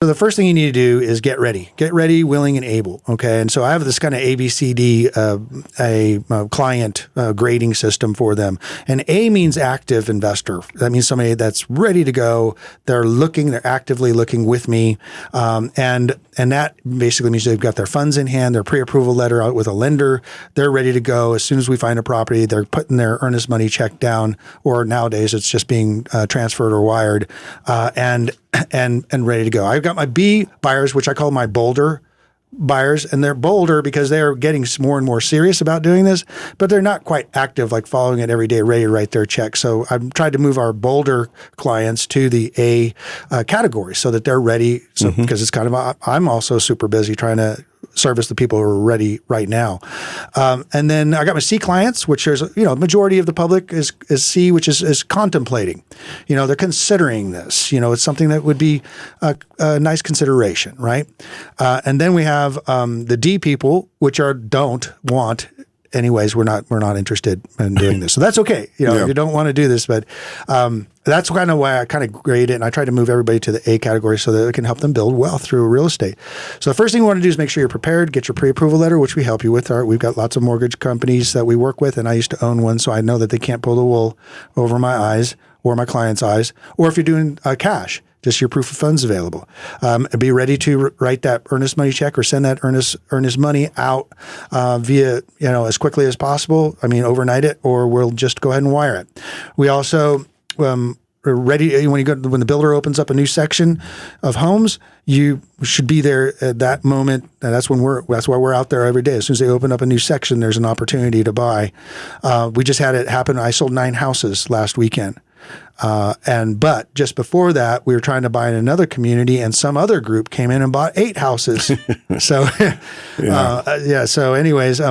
So the first thing you need to do is get ready, willing, and able. Okay. And so I have this kind of ABCD, client grading system for them. And A means active investor. That means somebody that's ready to go. They're actively looking with me. And that basically means they've got their funds in hand, their pre-approval letter out with a lender. They're ready to go. As soon as we find a property, they're putting their earnest money check down, or nowadays it's just being transferred or wired, and ready to go. I've got my B buyers, which I call my Boulder buyers, and they're bolder because they're getting more and more serious about doing this, but they're not quite active, like following it every day, ready to write their check. So I've tried to move our bolder clients to the A category so that they're ready. So because it's kind of, I'm also super busy trying to service the people who are ready right now. And then I got my C clients, which is, majority of the public is C, which is contemplating. They're considering this. It's something that would be a nice consideration, right? And then we have the D people, which don't want. Anyways, we're not interested in doing this. So that's okay. If you don't want to do this, but that's kind of why I kind of grade it, and I try to move everybody to the A category so that it can help them build wealth through real estate. So the first thing you want to do is make sure you're prepared, get your pre-approval letter, which we help you with. We've got lots of mortgage companies that we work with, and I used to own one, so I know that they can't pull the wool over my eyes or my client's eyes. Or if you're doing cash, just your proof of funds available. Be ready to write that earnest money check or send that earnest money out via, as quickly as possible. Overnight it, or we'll just go ahead and wire it. We also are ready when the builder opens up a new section of homes. You should be there at that moment, and that's why we're out there every day. As soon as they open up a new section, there's an opportunity to buy. We just had it happen. I sold 9 houses last weekend. But just before that, we were trying to buy in another community, and some other group came in and bought 8 houses. So, So anyways,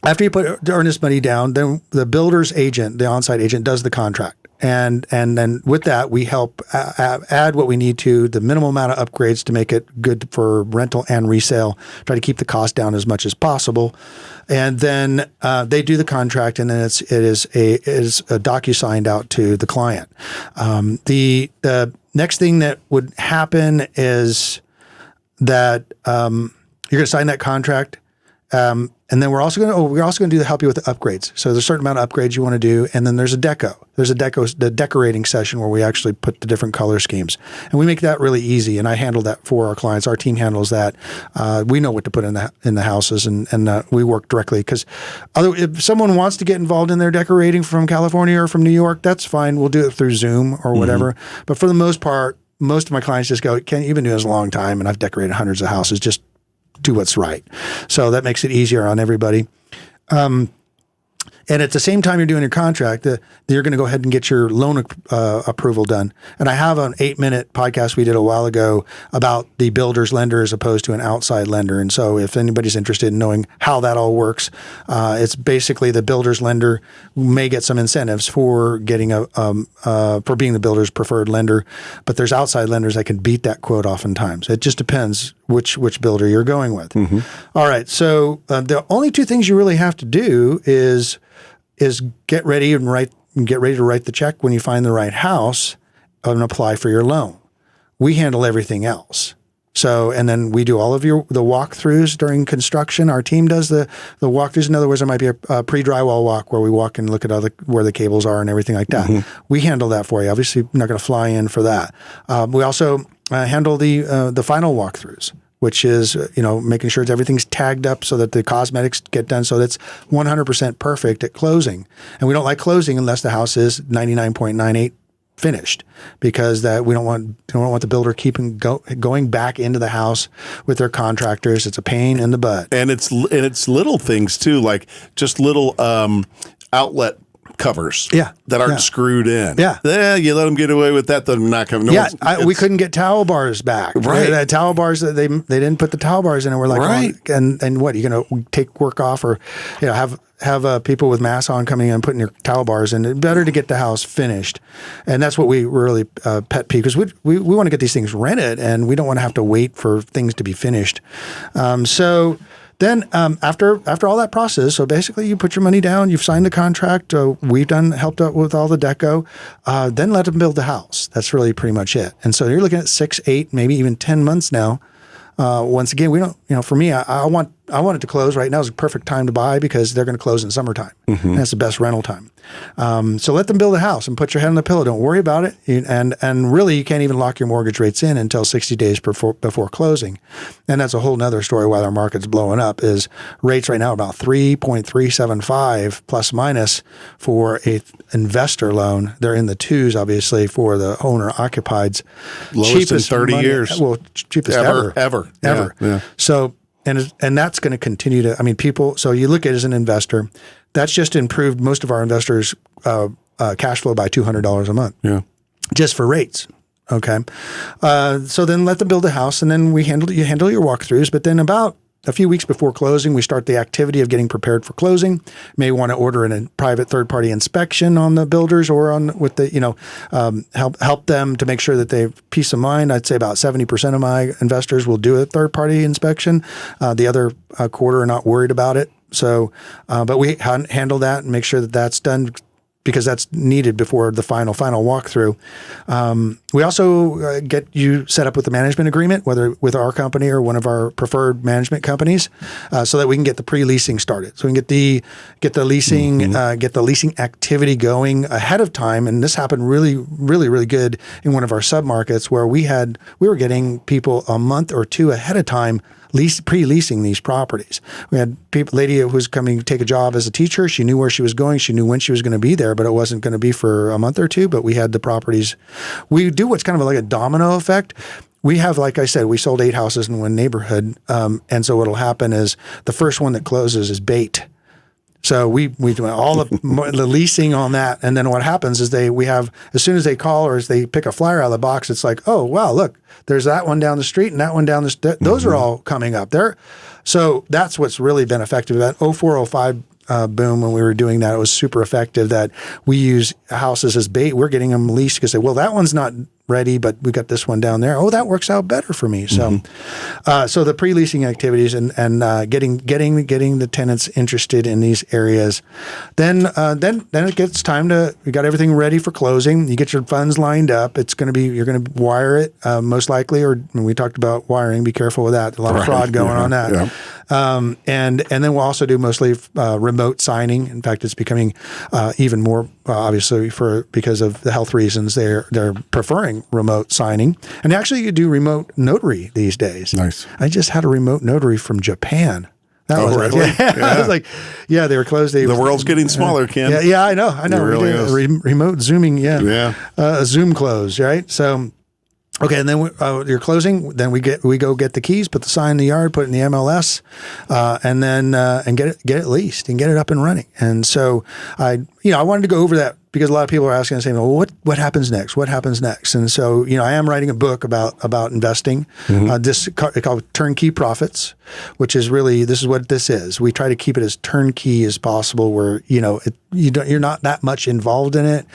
after you put the earnest money down, then the builder's agent, the on-site agent, does the contract. And then with that, we help add what we need to, the minimal amount of upgrades to make it good for rental and resale, try to keep the cost down as much as possible. And then they do the contract, and then it is a DocuSigned out to the client. The next thing that would happen is that you're going to sign that contract. And then we're also going to help you with the upgrades. So there's a certain amount of upgrades you want to do. And then there's the decorating session where we actually put the different color schemes, and we make that really easy. And I handle that for our clients. Our team handles that. We know what to put in the houses, and we work directly, because if someone wants to get involved in their decorating from California or from New York, that's fine. We'll do it through Zoom or whatever. But for the most part, most of my clients just go, Ken, you've been doing this a long time, and I've decorated hundreds of houses. Just do what's right. So that makes it easier on everybody. And at the same time you're doing your contract, you're going to go ahead and get your loan approval done. And I have an 8-minute podcast we did a while ago about the builder's lender as opposed to an outside lender. And so if anybody's interested in knowing how that all works, it's basically the builder's lender may get some incentives for getting for being the builder's preferred lender, but there's outside lenders that can beat that quote oftentimes. It just depends which builder you're going with. All right. So the only 2 things you really have to do is get ready to write the check when you find the right house and apply for your loan. We handle everything else. So, and then we do all of the walkthroughs during construction. Our team does the walkthroughs. In other words, there might be a pre-drywall walk where we walk and look at where the cables are and everything like that. We handle that for you. Obviously, we're not going to fly in for that. We also handle the final walkthroughs, which is, making sure everything's tagged up so that the cosmetics get done so that's 100% perfect at closing. And we don't like closing unless the house is 99.98 finished, because we don't want the builder going back into the house with their contractors. It's a pain in the butt. And it's little things too, like just little outlet covers that aren't screwed in. You let them get away with that, they're not coming. We couldn't get towel bars back. Right. Towel bars, they didn't put the towel bars in, and we're like, and what, you're going to take work off, or have people with masks on coming in and putting your towel bars in. It's better to get the house finished. And that's what we really pet peeve, because we want to get these things rented, and we don't want to have to wait for things to be finished. So Then after all that process, so basically you put your money down, you've signed the contract, we've helped out with all the deco, then let them build the house. That's really pretty much it. And so you're looking at 6, 8, maybe even 10 months now. Once again, we don't, for me, I want it to close right now is a perfect time to buy because they're going to close in summertime. And that's the best rental time. So let them build a house and put your head on the pillow. Don't worry about it. And really, you can't even lock your mortgage rates in until 60 days before closing. And that's a whole nother story why our market's blowing up is rates right now are about 3.375 plus minus for a investor loan. They're in the 2s, obviously, for the owner occupieds. Lowest cheapest in 30 money, years. Well, cheapest ever. Ever. Yeah. So, and that's going to continue to, people, so you look at it as an investor, that's just improved most of our investors' cash flow by $200 a month. Yeah. Just for rates. Okay. So then let them build a house and then you handle your walkthroughs, but then about a few weeks before closing, we start the activity of getting prepared for closing. You may want to order a private third-party inspection on the builders or help them to make sure that they have peace of mind. I'd say about 70% of my investors will do a third-party inspection. The other quarter are not worried about it. So, but we handle that and make sure that that's done because that's needed before the final walkthrough. We also get you set up with the management agreement, whether with our company or one of our preferred management companies, so that we can get the pre-leasing started. So we can get the leasing activity going ahead of time. And this happened really, really, really good in one of our submarkets where we were getting people a month or 2 ahead of time pre-leasing these properties. We had a lady who was coming to take a job as a teacher. She knew where she was going. She knew when she was going to be there, but it wasn't going to be for a month or 2. But we had the properties. We do what's kind of like a domino effect. We have, like I said, we sold 8 houses in one neighborhood. And so what'll happen is the first one that closes is bait. So we do all the leasing on that, and then what happens is as soon as they call or as they pick a flyer out of the box, it's like, oh wow, look, there's that one down the street and that one down the street. Those are all coming up there. So that's what's really been effective. That 0405 boom when we were doing that, it was super effective. That we use houses as bait. We're getting them leased because well, that one's not ready, but we got this one down there. Oh, that works out better for me. So, so the pre-leasing activities and getting the tenants interested in these areas. Then it gets time we got everything ready for closing. You get your funds lined up. You're going to wire it most likely, or when we talked about wiring, be careful with that. A lot of fraud going on that. Yeah. And then we'll also do mostly remote signing. In fact, it's becoming even more obviously because of the health reasons. They're preferring remote signing, and actually you do remote notary these days. Nice. I just had a remote notary from Japan. That was really? Yeah. I was like, yeah, they were closed. The world's getting smaller, Ken. Yeah, I know. It really is. Remote zooming. Yeah. A Zoom close, right? So. Okay, and then you're closing. Then we go get the keys, put the sign in the yard, put it in the MLS, and then get it leased and get it up and running. And so I wanted to go over that because a lot of people are asking and saying, well, what happens next? What happens next? And so I am writing a book about investing. This called Turnkey Profits, which is really this is what this is. We try to keep it as turnkey as possible, where you're not that much involved in it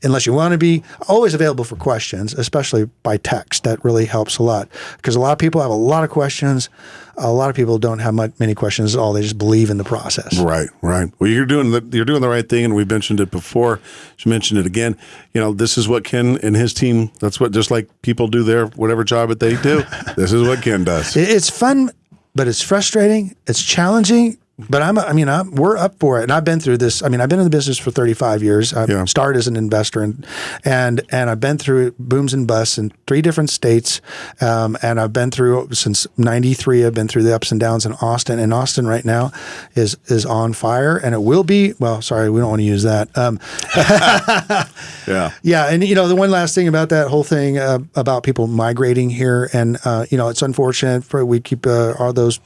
unless you want to be. Always available for questions, especially by text. That really helps a lot because a lot of people have a lot of questions. A lot of people don't have many questions at all. They just believe in the process. Right. Well, you're doing the right thing, and we mentioned it before. You mentioned it again. This is what Ken and his team. That's what just like people do their whatever job that they do. This is what Ken does. It's fun, but it's frustrating. It's challenging. But we're up for it, and I've been through this. I've been in the business for 35 years. I started as an investor, and I've been through booms and busts in 3 different states, and I've been through since '93. I've been through the ups and downs in Austin, and Austin right now is on fire, and it will be. Well, sorry, we don't want to use that. Yeah, and the one last thing about that whole thing about people migrating here, and it's unfortunate we keep all those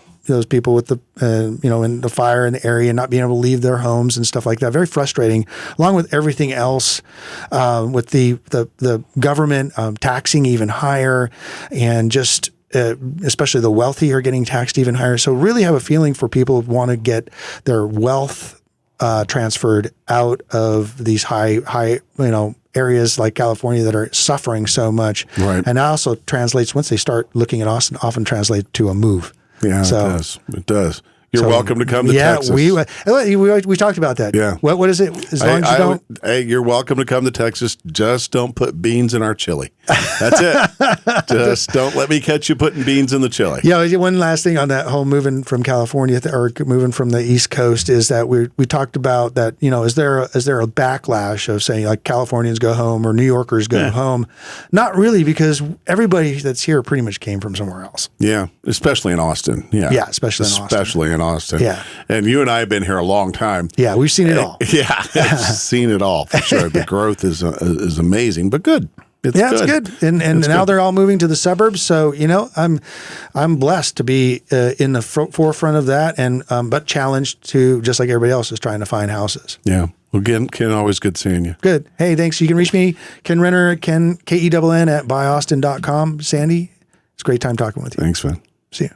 people with the, in the fire in the area and not being able to leave their homes and stuff like that. Very frustrating, along with everything else, with the government taxing even higher, and just especially the wealthy are getting taxed even higher. So really have a feeling for people who want to get their wealth transferred out of these high areas like California that are suffering so much. Right. And that also translates, once they start looking at Austin, often translate to a move. Yeah, So, it does. It does. You're welcome to come to Texas. We talked about that. Yeah. What is it? As long as you don't. Hey, you're welcome to come to Texas. Just don't put beans in our chili. That's it. Just don't let me catch you putting beans in the chili. Yeah. One last thing on that whole moving from California or moving from the East Coast is that we talked about that. Is there a backlash of saying like Californians go home or New Yorkers go home? Not really, because everybody that's here pretty much came from somewhere else. Yeah, especially in Austin. Yeah. Yeah, especially in Austin. Yeah. And you and I have been here a long time. Yeah, we've seen it all. Yeah, I've seen it all for sure. The growth is amazing, but good. It's good. And now they're all moving to the suburbs. So, I'm blessed to be in the forefront of that, and but challenged to, just like everybody else is trying to find houses. Yeah. Well, again, Ken, always good seeing you. Good. Hey, thanks. You can reach me, Kenn Renner, Kenn, Kenn at buyaustin.com. Sandy, it's a great time talking with you. Thanks, man. See you.